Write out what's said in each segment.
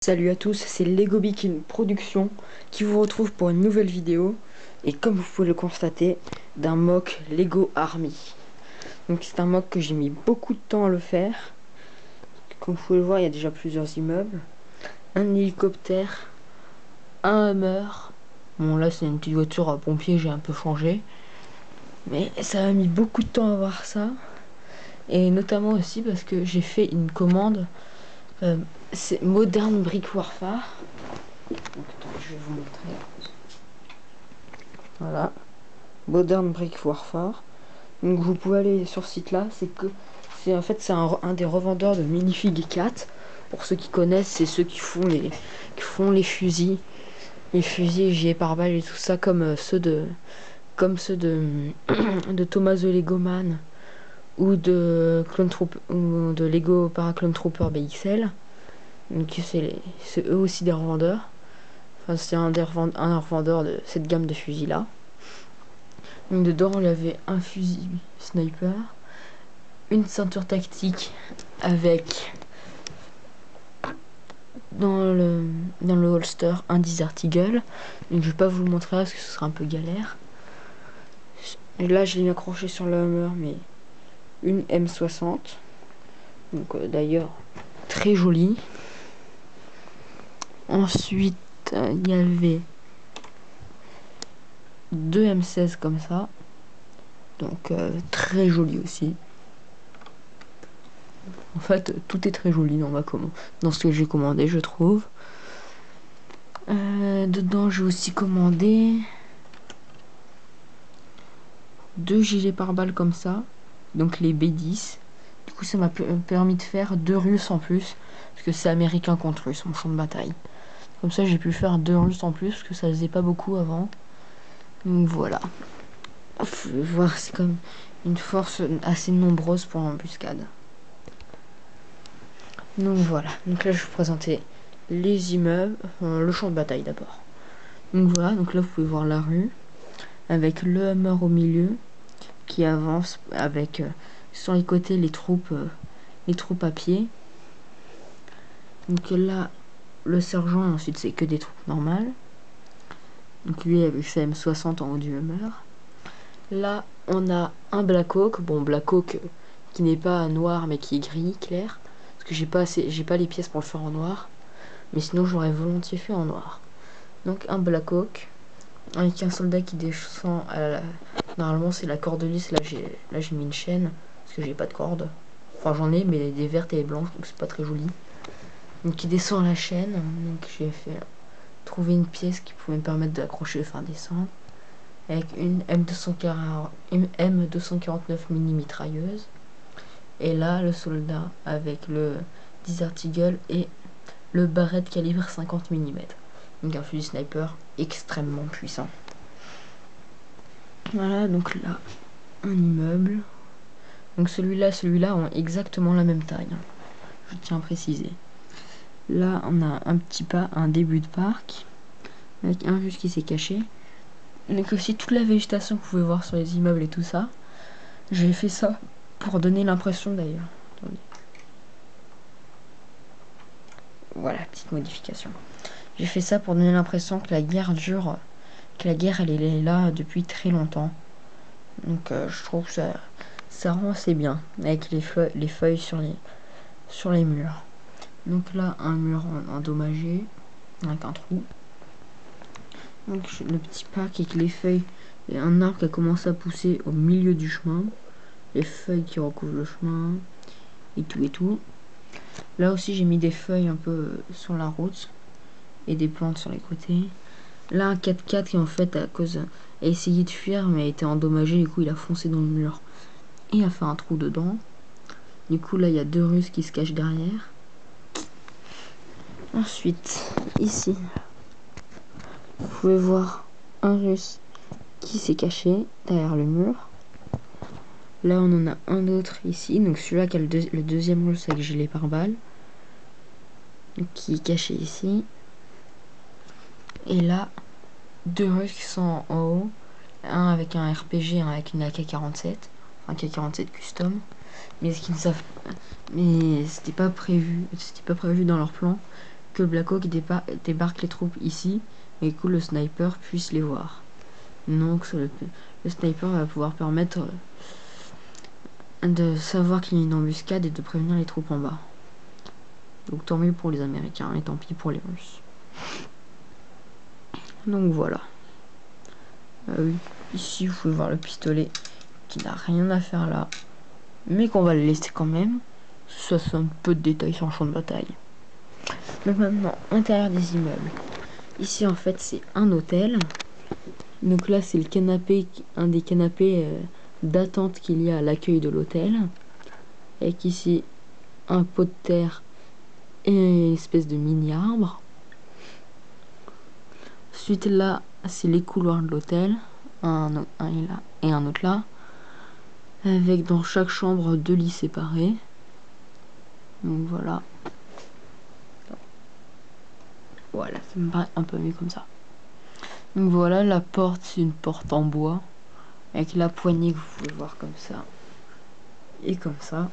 Salut à tous, c'est Lego Bikin Production qui vous retrouve pour une nouvelle vidéo et comme vous pouvez le constater, d'un mock Lego Army. Donc c'est un mock que j'ai mis beaucoup de temps à le faire. Comme vous pouvez le voir, il y a déjà plusieurs immeubles, un hélicoptère, un Hummer. Bon là c'est une petite voiture à pompier, j'ai un peu changé. Mais ça m'a mis beaucoup de temps à voir ça. Et notamment aussi parce que j'ai fait une commande. C'est Modern Brick Warfare. Donc, attends, je vais vous montrer. Voilà, Modern Brick Warfare. Donc vous pouvez aller sur ce site là. C'est en fait c'est un des revendeurs de minifig 4. Pour ceux qui connaissent, c'est ceux qui font les fusils, gilet pare-balles et tout ça, comme ceux de de Thomas the Legoman ou de Clone Troop ou de Lego Paraclone Trooper BXL. Donc c'est eux aussi des revendeurs. Enfin, c'est un revendeur de cette gamme de fusils là. Donc dedans il y avait un fusil sniper, une ceinture tactique avec dans le holster un Desert Eagle. Donc je vais pas vous le montrer parce que ce sera un peu galère. Et là je l'ai accroché sur le Hummer, mais une M60. Donc d'ailleurs très jolie. Ensuite il y avait deux M16 comme ça. Donc très joli aussi. En fait, tout est très joli dans ce que j'ai commandé, je trouve. Dedans, j'ai aussi commandé deux gilets pare-balles comme ça, donc les B10. Du coup, ça m'a permis de faire deux Russes en plus, parce que c'est américain contre russe, mon champ de bataille. Comme ça, j'ai pu faire deux Russes en plus, parce que ça faisait pas beaucoup avant. Donc voilà. Faut voir, c'est comme une force assez nombreuse pour l'embuscade. Donc voilà, donc là je vais vous présenter les immeubles, le champ de bataille d'abord. Donc voilà, donc là vous pouvez voir la rue, avec le Hummer au milieu, qui avance avec sur les côtés les troupes à pied. Donc là, le sergent, ensuite c'est que des troupes normales. Donc lui avec sa M60 en haut du Hummer. Là on a un Black Hawk, bon Black Hawk qui n'est pas noir mais qui est gris clair. Que j'ai pas les pièces pour le faire en noir, mais sinon j'aurais volontiers fait en noir. Donc un Black Hawk avec un soldat qui descend normalement c'est la corde lisse. Là j'ai mis une chaîne parce que j'ai pas de corde, enfin j'en ai mais des vertes et des blanches, donc c'est pas très joli. Donc il descend à la chaîne, donc j'ai fait trouver une pièce qui pouvait me permettre d'accrocher le faire descendre avec une M249 mini mitrailleuse. Et là, le soldat avec le Desert Eagle et le Barrett calibre 50 mm. Donc un fusil sniper extrêmement puissant. Voilà, donc là, un immeuble. Donc celui-là ont exactement la même taille. Je tiens à préciser. Là, on a un début de parc, avec un russe qui s'est caché. Donc aussi toute la végétation que vous pouvez voir sur les immeubles et tout ça. J'ai fait ça pour donner l'impression d'ailleurs. Attendez. Voilà, petite modification. J'ai fait ça pour donner l'impression que la guerre dure, que la guerre elle est là depuis très longtemps. Donc je trouve que ça rend assez bien avec les feuilles sur les murs. Donc là un mur endommagé avec un trou. Donc le petit pack avec les feuilles et un arbre qui a commencé à pousser au milieu du chemin. Les feuilles qui recouvrent le chemin et tout. Là aussi j'ai mis des feuilles un peu sur la route et des plantes sur les côtés. Là un 4x4 qui en fait a essayé de fuir mais a été endommagé, du coup il a foncé dans le mur et a fait un trou dedans. Du coup là il y a deux Russes qui se cachent derrière. Ensuite ici vous pouvez voir un Russe qui s'est caché derrière le mur. Là on en a un autre ici, donc celui-là qui a le deuxième Russe avec gilet pare-balles, qui est caché ici. Et là deux Russes qui sont en haut, un avec un RPG, un avec une AK-47, un AK-47 custom, mais ce qu'ils ne savent, mais c'était pas prévu dans leur plan que le Black Hawk débarque les troupes ici et que le sniper puisse les voir. Donc le sniper va pouvoir permettre de savoir qu'il y a une embuscade et de prévenir les troupes en bas. Donc tant mieux pour les Américains et tant pis pour les Russes. Donc voilà. Oui, ici vous pouvez voir le pistolet qui n'a rien à faire là, mais qu'on va le laisser quand même. Ça c'est un peu de détails sur le champ de bataille. Donc maintenant, intérieur des immeubles. Ici en fait c'est un hôtel. Donc là c'est le canapé, un des canapés d'attente qu'il y a à l'accueil de l'hôtel. Avec ici un pot de terre et une espèce de mini arbre. Ensuite là c'est les couloirs de l'hôtel. Un là et un autre là. Avec dans chaque chambre 2 lits séparés. Donc voilà. Voilà, ça me paraît un peu mieux comme ça. Donc voilà, la porte, c'est une porte en bois. Avec la poignée que vous pouvez voir comme ça. Et comme ça.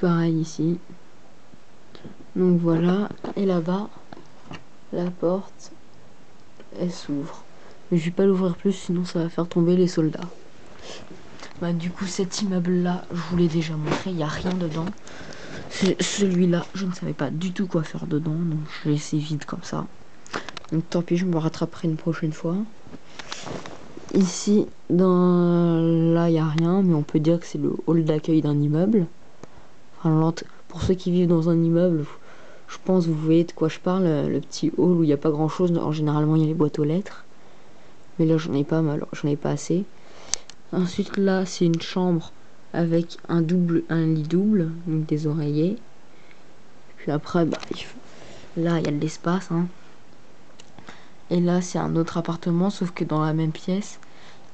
Pareil ici. Donc voilà. Et là-bas, la porte, elle s'ouvre. Mais je vais pas l'ouvrir plus, sinon ça va faire tomber les soldats. Bah du coup, cet immeuble-là, je vous l'ai déjà montré, il n'y a rien dedans. Celui-là, je ne savais pas du tout quoi faire dedans, donc je l'ai laissé vide comme ça. Donc tant pis, je me rattraperai une prochaine fois. Ici, là, il n'y a rien, mais on peut dire que c'est le hall d'accueil d'un immeuble. Enfin, pour ceux qui vivent dans un immeuble, je pense que vous voyez de quoi je parle. Le petit hall où il n'y a pas grand-chose. Généralement, il y a les boîtes aux lettres. Mais là, j'en ai pas mal, j'en ai pas assez. Ensuite, là, c'est une chambre avec un lit double, donc des oreillers. Puis après, bah, là, il y a de l'espace. Hein. Et là, c'est un autre appartement, sauf que dans la même pièce,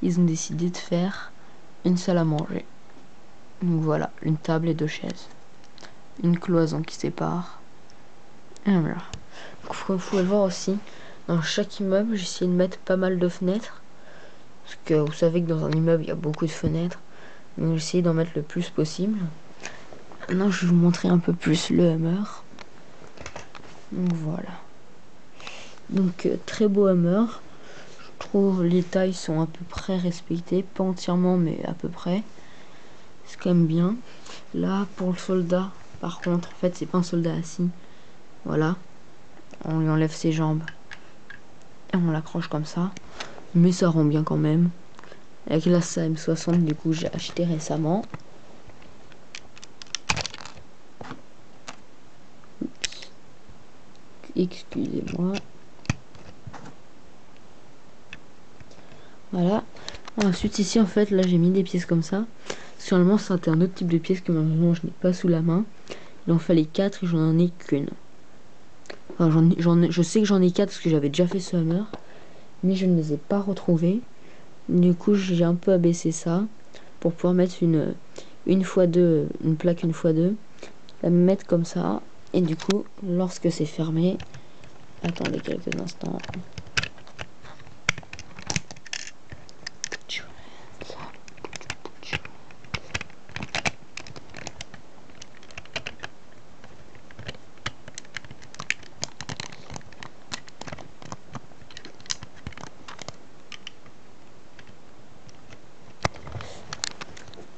ils ont décidé de faire une salle à manger. Donc voilà, une table et 2 chaises. Une cloison qui sépare. Et voilà. Donc, vous pouvez le voir aussi, dans chaque immeuble, j'ai essayé de mettre pas mal de fenêtres. Parce que vous savez que dans un immeuble, il y a beaucoup de fenêtres. Donc j'ai essayé d'en mettre le plus possible. Maintenant, je vais vous montrer un peu plus le Hummer. Donc voilà. Donc très beau Hummer. Je trouve les tailles sont à peu près respectées. Pas entièrement, mais à peu près. C'est quand même bien. Là, pour le soldat, par contre, en fait, c'est pas un soldat assis. Voilà. On lui enlève ses jambes. Et on l'accroche comme ça. Mais ça rend bien quand même. Avec la M60, du coup, j'ai acheté récemment. Excusez-moi. Voilà. Ensuite, ici, en fait, là, j'ai mis des pièces comme ça. Sûrement, c'était un autre type de pièce que maintenant, je n'ai pas sous la main. Il en fallait 4 et j'en ai qu'une. Enfin, je sais que j'en ai 4 parce que j'avais déjà fait ce Hummer. Mais je ne les ai pas retrouvés. Du coup, j'ai un peu abaissé ça pour pouvoir mettre une x2, une plaque 1x2, la mettre comme ça. Et du coup, lorsque c'est fermé, attendez quelques instants.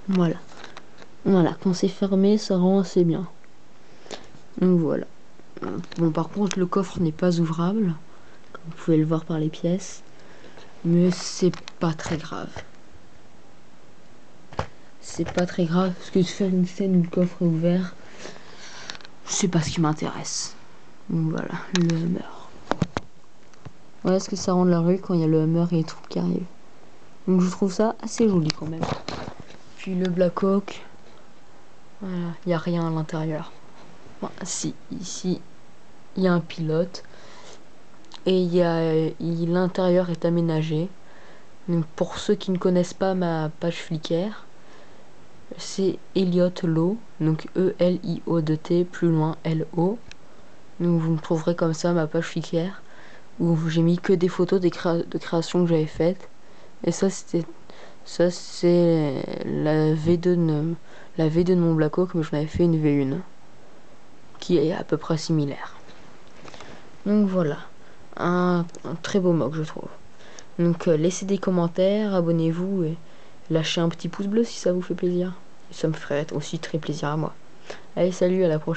Voilà. Voilà, quand c'est fermé, ça rend assez bien. Donc voilà. Bon, par contre, le coffre n'est pas ouvrable. Comme vous pouvez le voir par les pièces. Mais c'est pas très grave. C'est pas très grave, parce que de faire une scène où le coffre est ouvert, c'est pas ce qui m'intéresse. Donc voilà, le Hummer. Voilà ce que ça rend de la rue quand il y a le Hummer et les troupes qui arrivent. Donc je trouve ça assez joli quand même. Puis le Black Hawk, voilà, il n'y a rien à l'intérieur. Enfin, si, ici, il y a un pilote. Et l'intérieur est aménagé. Donc pour ceux qui ne connaissent pas ma page Flickr, c'est Elliot Low, donc E-L-I-O-T, plus loin L-O. Donc vous me trouverez comme ça ma page Flickr, où j'ai mis que des photos de créations que j'avais faites. Et ça c'est la V2 de mon Black Hawk, mais j'en avais fait une V1 qui est à peu près similaire. Donc voilà, un très beau mock je trouve. Donc laissez des commentaires, abonnez-vous et lâchez un petit pouce bleu si ça vous fait plaisir. Ça me ferait aussi très plaisir à moi. Allez, salut, à la prochaine.